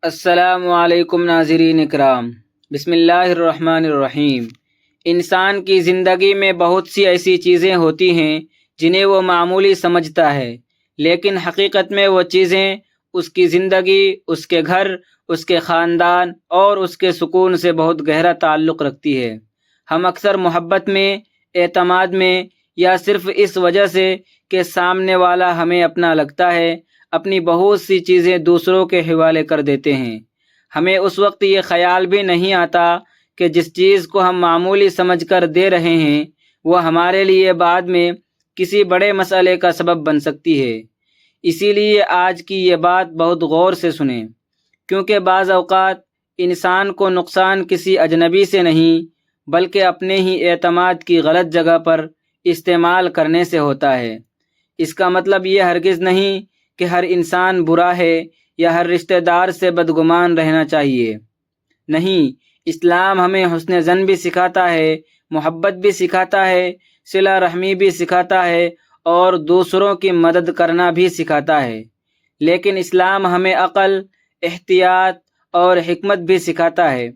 السلام علیکم ناظرین اکرام، بسم اللہ الرحمن الرحیم۔ انسان کی زندگی میں بہت سی ایسی چیزیں ہوتی ہیں جنہیں وہ معمولی سمجھتا ہے، لیکن حقیقت میں وہ چیزیں اس کی زندگی، اس کے گھر، اس کے خاندان اور اس کے سکون سے بہت گہرا تعلق رکھتی ہے۔ ہم اکثر محبت میں، اعتماد میں، یا صرف اس وجہ سے کہ سامنے والا ہمیں اپنا لگتا ہے، اپنی بہت سی چیزیں دوسروں کے حوالے کر دیتے ہیں۔ ہمیں اس وقت یہ خیال بھی نہیں آتا کہ جس چیز کو ہم معمولی سمجھ کر دے رہے ہیں وہ ہمارے لیے بعد میں کسی بڑے مسئلے کا سبب بن سکتی ہے۔ اسی لیے آج کی یہ بات بہت غور سے سنیں، کیونکہ بعض اوقات انسان کو نقصان کسی اجنبی سے نہیں بلکہ اپنے ہی اعتماد کی غلط جگہ پر استعمال کرنے سے ہوتا ہے۔ اس کا مطلب یہ ہرگز نہیں کہ ہر انسان برا ہے یا ہر رشتہ دار سے بدگمان رہنا چاہیے۔ نہیں، اسلام ہمیں حسن ظن بھی سکھاتا ہے، محبت بھی سکھاتا ہے، صلہ رحمی بھی سکھاتا ہے اور دوسروں کی مدد کرنا بھی سکھاتا ہے۔ لیکن اسلام ہمیں عقل، احتیاط اور حکمت بھی سکھاتا ہے۔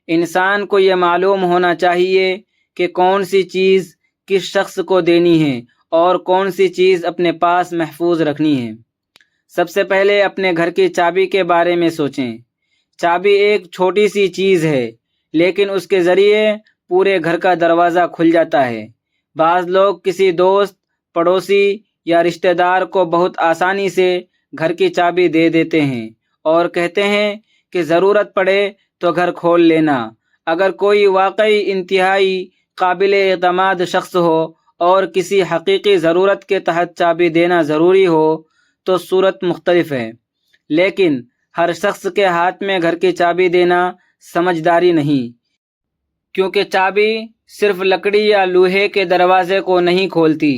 انسان کو یہ معلوم ہونا چاہیے کہ کون سی چیز کس شخص کو دینی ہے اور کون سی چیز اپنے پاس محفوظ رکھنی ہے۔ سب سے پہلے اپنے گھر کی چابی کے بارے میں سوچیں۔ چابی ایک چھوٹی سی چیز ہے، لیکن اس کے ذریعے پورے گھر کا دروازہ کھل جاتا ہے۔ بعض لوگ کسی دوست، پڑوسی یا رشتہ دار کو بہت آسانی سے گھر کی چابی دے دیتے ہیں اور کہتے ہیں کہ ضرورت پڑے تو گھر کھول لینا۔ اگر کوئی واقعی انتہائی قابل اعتماد شخص ہو اور کسی حقیقی ضرورت کے تحت چابی دینا ضروری ہو تو صورت مختلف ہے، لیکن ہر شخص کے ہاتھ میں گھر کی چابی دینا سمجھداری نہیں، کیونکہ چابی صرف لکڑی یا لوہے کے دروازے کو نہیں کھولتی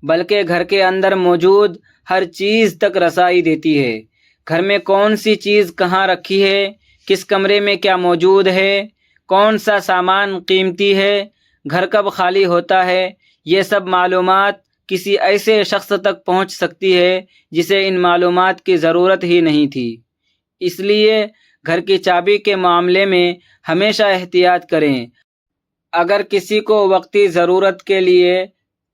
بلکہ گھر کے اندر موجود ہر چیز تک رسائی دیتی ہے۔ گھر میں کون سی چیز کہاں رکھی ہے، کس کمرے میں کیا موجود ہے، کون سا سامان قیمتی ہے، گھر کب خالی ہوتا ہے، یہ سب معلومات کسی ایسے شخص تک پہنچ سکتی ہے جسے ان معلومات کی ضرورت ہی نہیں تھی۔ اس لیے گھر کی چابی کے معاملے میں ہمیشہ احتیاط کریں۔ اگر کسی کو وقتی ضرورت کے لیے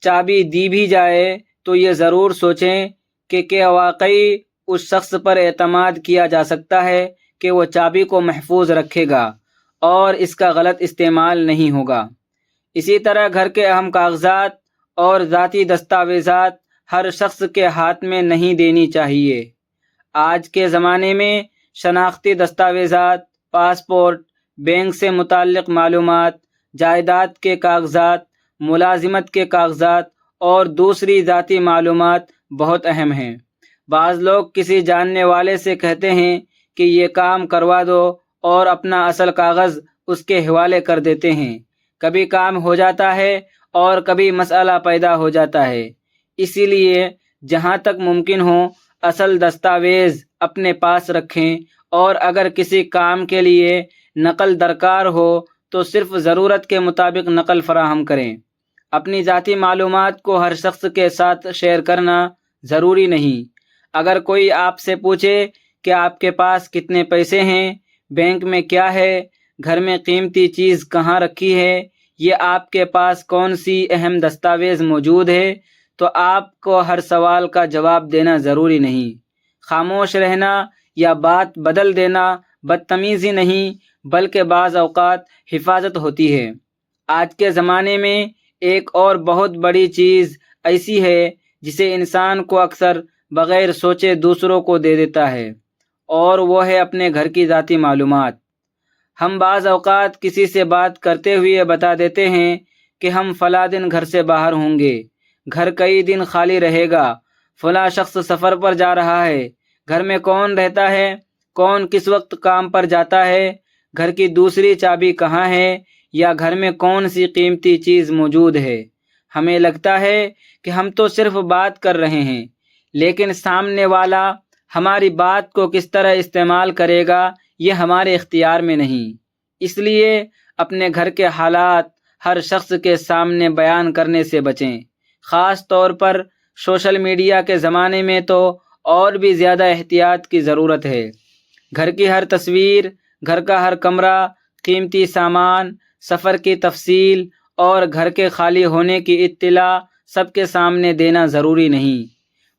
چابی دی بھی جائے تو یہ ضرور سوچیں کہ کیا واقعی اس شخص پر اعتماد کیا جا سکتا ہے کہ وہ چابی کو محفوظ رکھے گا اور اس کا غلط استعمال نہیں ہوگا۔ اسی طرح گھر کے اہم کاغذات اور ذاتی دستاویزات ہر شخص کے ہاتھ میں نہیں دینی چاہیے۔ آج کے زمانے میں شناختی دستاویزات، پاسپورٹ، بینک سے متعلق معلومات، جائیداد کے کاغذات، ملازمت کے کاغذات اور دوسری ذاتی معلومات بہت اہم ہیں۔ بعض لوگ کسی جاننے والے سے کہتے ہیں کہ یہ کام کروا دو اور اپنا اصل کاغذ اس کے حوالے کر دیتے ہیں۔ کبھی کام ہو جاتا ہے اور کبھی مسئلہ پیدا ہو جاتا ہے۔ اسی لیے جہاں تک ممکن ہو اصل دستاویز اپنے پاس رکھیں اور اگر کسی کام کے لیے نقل درکار ہو تو صرف ضرورت کے مطابق نقل فراہم کریں۔ اپنی ذاتی معلومات کو ہر شخص کے ساتھ شیئر کرنا ضروری نہیں۔ اگر کوئی آپ سے پوچھے کہ آپ کے پاس کتنے پیسے ہیں، بینک میں کیا ہے، گھر میں قیمتی چیز کہاں رکھی ہے، یہ آپ کے پاس کون سی اہم دستاویز موجود ہے، تو آپ کو ہر سوال کا جواب دینا ضروری نہیں۔ خاموش رہنا یا بات بدل دینا بدتمیزی نہیں بلکہ بعض اوقات حفاظت ہوتی ہے۔ آج کے زمانے میں ایک اور بہت بڑی چیز ایسی ہے جسے انسان کو اکثر بغیر سوچے دوسروں کو دے دیتا ہے، اور وہ ہے اپنے گھر کی ذاتی معلومات۔ ہم بعض اوقات کسی سے بات کرتے ہوئے بتا دیتے ہیں کہ ہم فلاں دن گھر سے باہر ہوں گے، گھر کئی دن خالی رہے گا، فلاں شخص سفر پر جا رہا ہے، گھر میں کون رہتا ہے، کون کس وقت کام پر جاتا ہے، گھر کی دوسری چابی کہاں ہے، یا گھر میں کون سی قیمتی چیز موجود ہے۔ ہمیں لگتا ہے کہ ہم تو صرف بات کر رہے ہیں، لیکن سامنے والا ہماری بات کو کس طرح استعمال کرے گا یہ ہمارے اختیار میں نہیں۔ اس لیے اپنے گھر کے حالات ہر شخص کے سامنے بیان کرنے سے بچیں۔ خاص طور پر سوشل میڈیا کے زمانے میں تو اور بھی زیادہ احتیاط کی ضرورت ہے۔ گھر کی ہر تصویر، گھر کا ہر کمرہ، قیمتی سامان، سفر کی تفصیل اور گھر کے خالی ہونے کی اطلاع سب کے سامنے دینا ضروری نہیں۔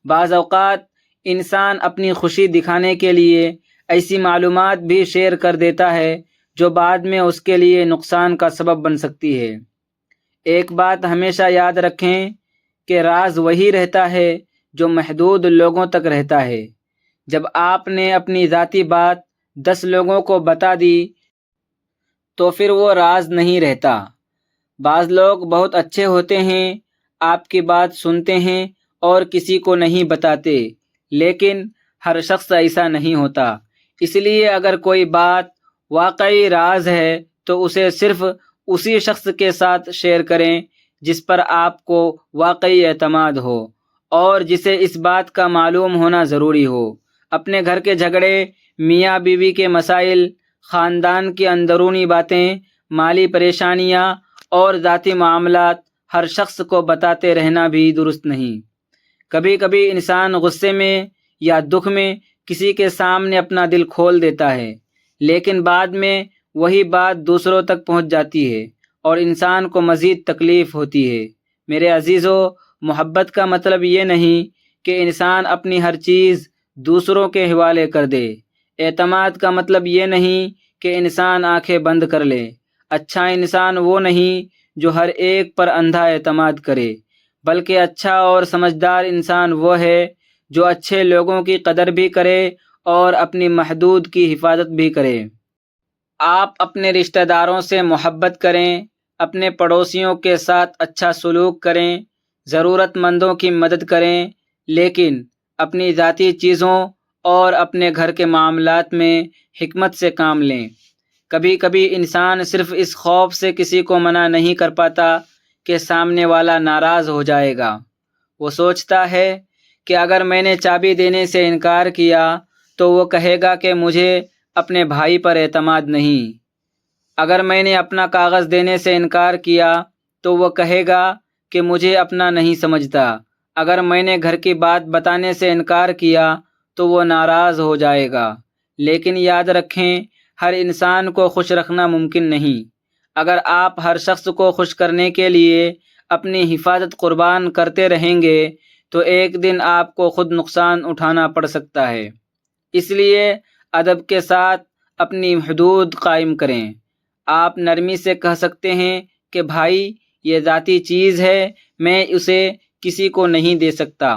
بعض اوقات انسان اپنی خوشی دکھانے کے لیے ایسی معلومات بھی شیئر کر دیتا ہے جو بعد میں اس کے لیے نقصان کا سبب بن سکتی ہے۔ ایک بات ہمیشہ یاد رکھیں کہ راز وہی رہتا ہے جو محدود لوگوں تک رہتا ہے۔ جب آپ نے اپنی ذاتی بات 10 لوگوں کو بتا دی تو پھر وہ راز نہیں رہتا۔ بعض لوگ بہت اچھے ہوتے ہیں، آپ کی بات سنتے ہیں اور کسی کو نہیں بتاتے، لیکن ہر شخص ایسا نہیں ہوتا۔ اس لیے اگر کوئی بات واقعی راز ہے تو اسے صرف اسی شخص کے ساتھ شیئر کریں جس پر آپ کو واقعی اعتماد ہو اور جسے اس بات کا معلوم ہونا ضروری ہو۔ اپنے گھر کے جھگڑے، میاں بیوی کے مسائل، خاندان کی اندرونی باتیں، مالی پریشانیاں اور ذاتی معاملات ہر شخص کو بتاتے رہنا بھی درست نہیں۔ کبھی کبھی انسان غصے میں یا دکھ میں کسی کے سامنے اپنا دل کھول دیتا ہے، لیکن بعد میں وہی بات دوسروں تک پہنچ جاتی ہے اور انسان کو مزید تکلیف ہوتی ہے۔ میرے عزیزو، محبت کا مطلب یہ نہیں کہ انسان اپنی ہر چیز دوسروں کے حوالے کر دے۔ اعتماد کا مطلب یہ نہیں کہ انسان آنکھیں بند کر لے۔ اچھا انسان وہ نہیں جو ہر ایک پر اندھا اعتماد کرے، بلکہ اچھا اور سمجھدار انسان وہ ہے جو اچھے لوگوں کی قدر بھی کرے اور اپنی محدود کی حفاظت بھی کرے۔ آپ اپنے رشتہ داروں سے محبت کریں، اپنے پڑوسیوں کے ساتھ اچھا سلوک کریں، ضرورت مندوں کی مدد کریں، لیکن اپنی ذاتی چیزوں اور اپنے گھر کے معاملات میں حکمت سے کام لیں۔ کبھی کبھی انسان صرف اس خوف سے کسی کو منع نہیں کر پاتا کہ سامنے والا ناراض ہو جائے گا۔ وہ سوچتا ہے کہ اگر میں نے چابی دینے سے انکار کیا تو وہ کہے گا کہ مجھے اپنے بھائی پر اعتماد نہیں۔ اگر میں نے اپنا کاغذ دینے سے انکار کیا تو وہ کہے گا کہ مجھے اپنا نہیں سمجھتا۔ اگر میں نے گھر کی بات بتانے سے انکار کیا تو وہ ناراض ہو جائے گا۔ لیکن یاد رکھیں، ہر انسان کو خوش رکھنا ممکن نہیں۔ اگر آپ ہر شخص کو خوش کرنے کے لیے اپنی حفاظت قربان کرتے رہیں گے تو ایک دن آپ کو خود نقصان اٹھانا پڑ سکتا ہے۔ اس لیے ادب کے ساتھ اپنی حدود قائم کریں۔ آپ نرمی سے کہہ سکتے ہیں کہ بھائی، یہ ذاتی چیز ہے، میں اسے کسی کو نہیں دے سکتا۔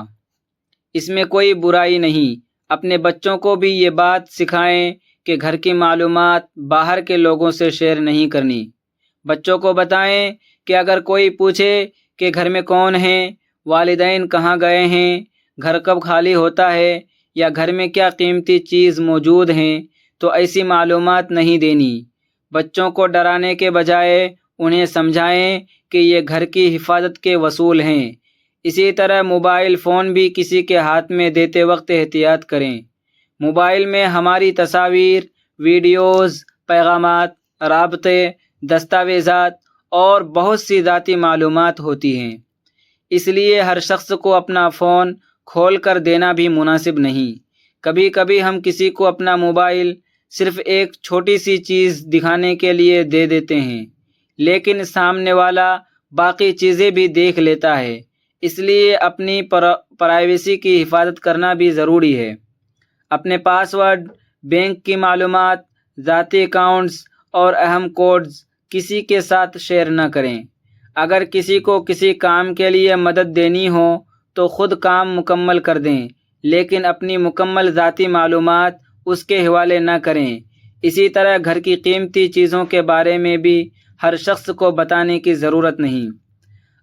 اس میں کوئی برائی نہیں۔ اپنے بچوں کو بھی یہ بات سکھائیں کہ گھر کی معلومات باہر کے لوگوں سے شیئر نہیں کرنی۔ بچوں کو بتائیں کہ اگر کوئی پوچھے کہ گھر میں کون ہیں، والدین کہاں گئے ہیں، گھر کب خالی ہوتا ہے یا گھر میں کیا قیمتی چیز موجود ہیں، تو ایسی معلومات نہیں دینی۔ بچوں کو ڈرانے کے بجائے انہیں سمجھائیں کہ یہ گھر کی حفاظت کے اصول ہیں۔ اسی طرح موبائل فون بھی کسی کے ہاتھ میں دیتے وقت احتیاط کریں۔ موبائل میں ہماری تصاویر، ویڈیوز، پیغامات، رابطے، دستاویزات اور بہت سی ذاتی معلومات ہوتی ہیں۔ اس لیے ہر شخص کو اپنا فون کھول کر دینا بھی مناسب نہیں۔ کبھی کبھی ہم کسی کو اپنا موبائل صرف ایک چھوٹی سی چیز دکھانے کے لیے دے دیتے ہیں، لیکن سامنے والا باقی چیزیں بھی دیکھ لیتا ہے۔ اس لیے اپنی پرائیویسی کی حفاظت کرنا بھی ضروری ہے۔ اپنے پاس ورڈ، بینک کی معلومات، ذاتی اکاؤنٹس اور اہم کوڈز کسی کے ساتھ شیئر نہ کریں۔ اگر کسی کو کسی کام کے لیے مدد دینی ہو تو خود کام مکمل کر دیں، لیکن اپنی مکمل ذاتی معلومات اس کے حوالے نہ کریں۔ اسی طرح گھر کی قیمتی چیزوں کے بارے میں بھی ہر شخص کو بتانے کی ضرورت نہیں۔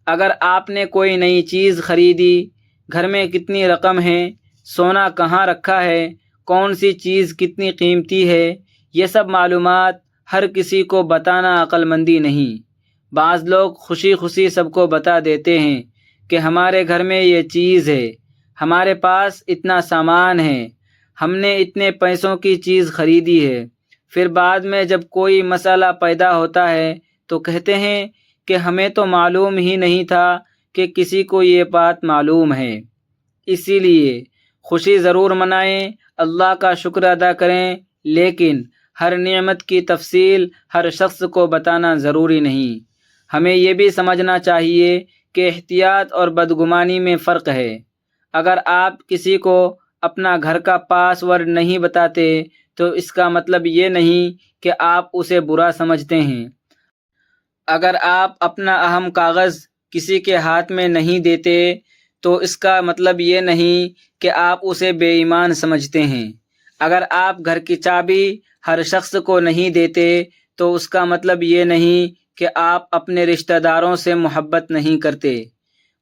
اگر آپ نے کوئی نئی چیز خریدی، گھر میں کتنی رقم ہے، سونا کہاں رکھا ہے، کون سی چیز کتنی قیمتی ہے، یہ سب معلومات ہر کسی کو بتانا عقل مندی نہیں۔ بعض لوگ خوشی خوشی سب کو بتا دیتے ہیں کہ ہمارے گھر میں یہ چیز ہے، ہمارے پاس اتنا سامان ہے، ہم نے اتنے پیسوں کی چیز خریدی ہے۔ پھر بعد میں جب کوئی مسئلہ پیدا ہوتا ہے تو کہتے ہیں کہ ہمیں تو معلوم ہی نہیں تھا کہ کسی کو یہ بات معلوم ہے۔ اسی لیے خوشی ضرور منائیں، اللہ کا شکر ادا کریں، لیکن ہر نعمت کی تفصیل ہر شخص کو بتانا ضروری نہیں۔ ہمیں یہ بھی سمجھنا چاہیے کہ احتیاط اور بدگمانی میں فرق ہے۔ اگر آپ کسی کو اپنا گھر کا پاس ورڈ نہیں بتاتے تو اس کا مطلب یہ نہیں کہ آپ اسے برا سمجھتے ہیں۔ اگر آپ اپنا اہم کاغذ کسی کے ہاتھ میں نہیں دیتے تو اس کا مطلب یہ نہیں کہ آپ اسے بے ایمان سمجھتے ہیں۔ اگر آپ گھر کی چابی ہر شخص کو نہیں دیتے تو اس کا مطلب یہ نہیں کہ آپ اپنے رشتہ داروں سے محبت نہیں کرتے۔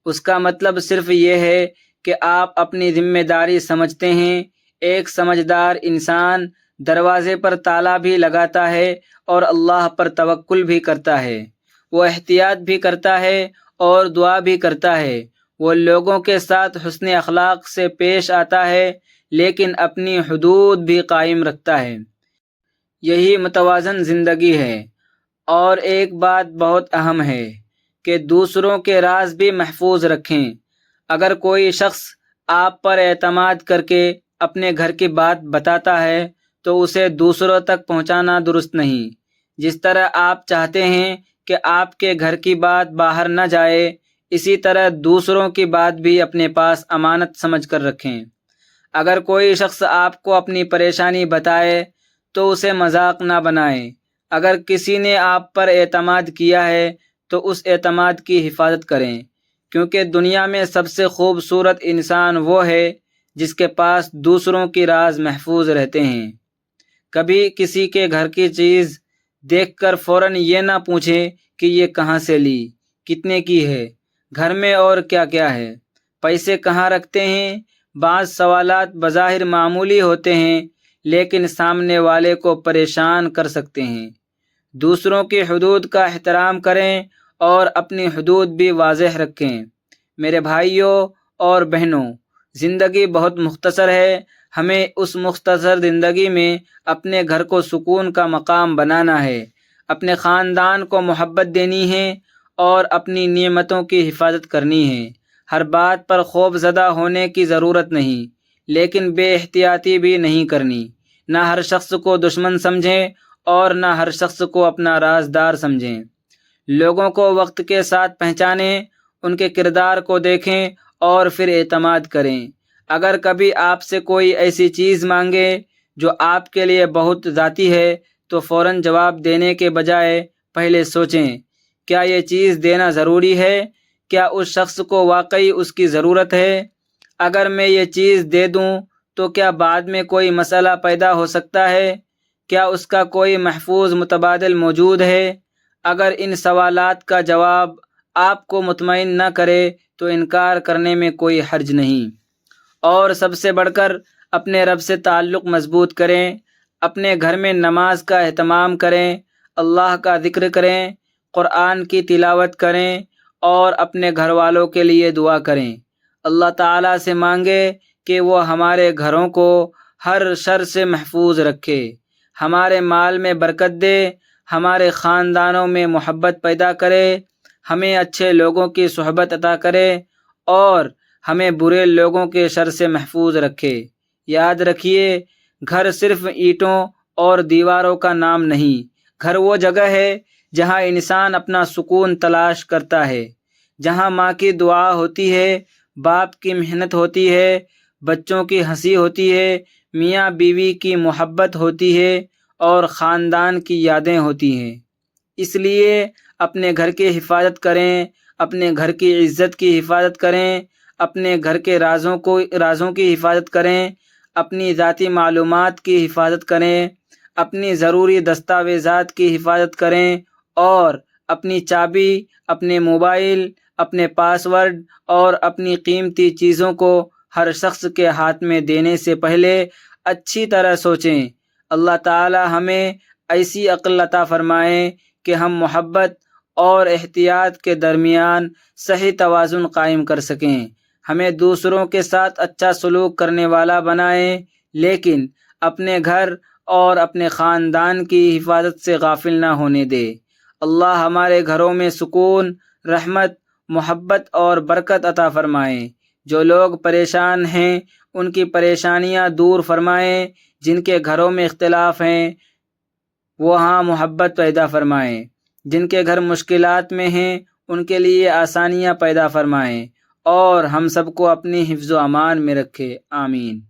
اس کا مطلب صرف یہ ہے کہ آپ اپنی ذمہ داری سمجھتے ہیں۔ ایک سمجھدار انسان دروازے پر تالا بھی لگاتا ہے اور اللہ پر توکل بھی کرتا ہے۔ وہ احتیاط بھی کرتا ہے اور دعا بھی کرتا ہے۔ وہ لوگوں کے ساتھ حسن اخلاق سے پیش آتا ہے لیکن اپنی حدود بھی قائم رکھتا ہے۔ یہی متوازن زندگی ہے۔ اور ایک بات بہت اہم ہے کہ دوسروں کے راز بھی محفوظ رکھیں۔ اگر کوئی شخص آپ پر اعتماد کر کے اپنے گھر کی بات بتاتا ہے تو اسے دوسروں تک پہنچانا درست نہیں۔ جس طرح آپ چاہتے ہیں کہ آپ کے گھر کی بات باہر نہ جائے، اسی طرح دوسروں کی بات بھی اپنے پاس امانت سمجھ کر رکھیں۔ اگر کوئی شخص آپ کو اپنی پریشانی بتائے تو اسے مذاق نہ بنائیں۔ اگر کسی نے آپ پر اعتماد کیا ہے تو اس اعتماد کی حفاظت کریں، کیونکہ دنیا میں سب سے خوبصورت انسان وہ ہے جس کے پاس دوسروں کی راز محفوظ رہتے ہیں۔ کبھی کسی کے گھر کی چیز دیکھ کر فوراً یہ نہ پوچھیں کہ یہ کہاں سے لی، کتنے کی ہے، گھر میں اور کیا کیا ہے، پیسے کہاں رکھتے ہیں۔ بعض سوالات بظاہر معمولی ہوتے ہیں لیکن سامنے والے کو پریشان کر سکتے ہیں۔ دوسروں کی حدود کا احترام کریں اور اپنی حدود بھی واضح رکھیں۔ میرے بھائیوں اور بہنوں، زندگی بہت مختصر ہے۔ ہمیں اس مختصر زندگی میں اپنے گھر کو سکون کا مقام بنانا ہے، اپنے خاندان کو محبت دینی ہے اور اپنی نعمتوں کی حفاظت کرنی ہے۔ ہر بات پر خوف زدہ ہونے کی ضرورت نہیں، لیکن بے احتیاطی بھی نہیں کرنی۔ نہ ہر شخص کو دشمن سمجھیں اور نہ ہر شخص کو اپنا رازدار سمجھیں۔ لوگوں کو وقت کے ساتھ پہچانیں، ان کے کردار کو دیکھیں اور پھر اعتماد کریں۔ اگر کبھی آپ سے کوئی ایسی چیز مانگے جو آپ کے لیے بہت ذاتی ہے تو فوراً جواب دینے کے بجائے پہلے سوچیں، کیا یہ چیز دینا ضروری ہے؟ کیا اس شخص کو واقعی اس کی ضرورت ہے؟ اگر میں یہ چیز دے دوں تو کیا بعد میں کوئی مسئلہ پیدا ہو سکتا ہے؟ کیا اس کا کوئی محفوظ متبادل موجود ہے؟ اگر ان سوالات کا جواب آپ کو مطمئن نہ کرے تو انکار کرنے میں کوئی حرج نہیں۔ اور سب سے بڑھ کر اپنے رب سے تعلق مضبوط کریں۔ اپنے گھر میں نماز کا اہتمام کریں، اللہ کا ذکر کریں، قرآن کی تلاوت کریں اور اپنے گھر والوں کے لیے دعا کریں۔ اللہ تعالیٰ سے مانگے کہ وہ ہمارے گھروں کو ہر شر سے محفوظ رکھے، ہمارے مال میں برکت دے، ہمارے خاندانوں میں محبت پیدا کرے، ہمیں اچھے لوگوں کی صحبت عطا کرے اور ہمیں برے لوگوں کے شر سے محفوظ رکھے۔ یاد رکھیے، گھر صرف اینٹوں اور دیواروں کا نام نہیں، گھر وہ جگہ ہے جہاں انسان اپنا سکون تلاش کرتا ہے، جہاں ماں کی دعا ہوتی ہے، باپ کی محنت ہوتی ہے، بچوں کی ہنسی ہوتی ہے، میاں بیوی کی محبت ہوتی ہے اور خاندان کی یادیں ہوتی ہیں۔ اس لیے اپنے گھر کی حفاظت کریں، اپنے گھر کی عزت کی حفاظت کریں، اپنے گھر کے رازوں کی حفاظت کریں، اپنی ذاتی معلومات کی حفاظت کریں، اپنی ضروری دستاویزات کی حفاظت کریں اور اپنی چابی، اپنے موبائل، اپنے پاس ورڈ اور اپنی قیمتی چیزوں کو ہر شخص کے ہاتھ میں دینے سے پہلے اچھی طرح سوچیں۔ اللہ تعالی ہمیں ایسی عقل عطا فرمائے کہ ہم محبت اور احتیاط کے درمیان صحیح توازن قائم کر سکیں۔ ہمیں دوسروں کے ساتھ اچھا سلوک کرنے والا بنائیں، لیکن اپنے گھر اور اپنے خاندان کی حفاظت سے غافل نہ ہونے دے۔ اللہ ہمارے گھروں میں سکون، رحمت، محبت اور برکت عطا فرمائے۔ جو لوگ پریشان ہیں ان کی پریشانیاں دور فرمائیں، جن کے گھروں میں اختلاف ہیں وہاں محبت پیدا فرمائیں، جن کے گھر مشکلات میں ہیں ان کے لیے آسانیاں پیدا فرمائیں، اور ہم سب کو اپنی حفظ و امان میں رکھے، آمین۔